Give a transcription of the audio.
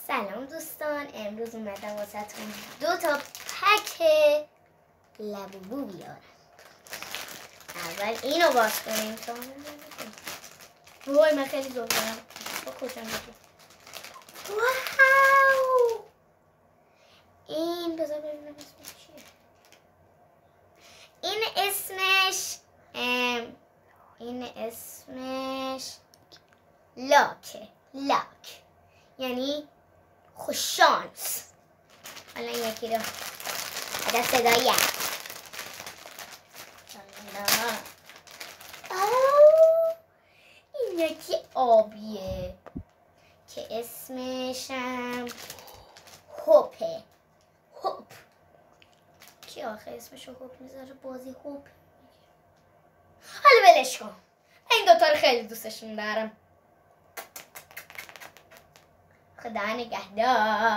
سلام دوستان، امروز اومدم واسهتون 2 تا پک لبوبو بیارم. اول اینو باز کنیم تا وای من خیلی ذوق دارم. با کجا میگه؟ واو، این بذار ببینم اسمش چیه. این اسمش لاک یعنی خوششانس. حالا یکی رو عدد صدایی این یکی آبیه که اسمشم هوپه. هوپ کی آخه اسمشو هوپ میذاره؟ بازی هوپ. حالا ولش کن، این دوتا رو خیلی دوستشون دارم. خدا نگهدار.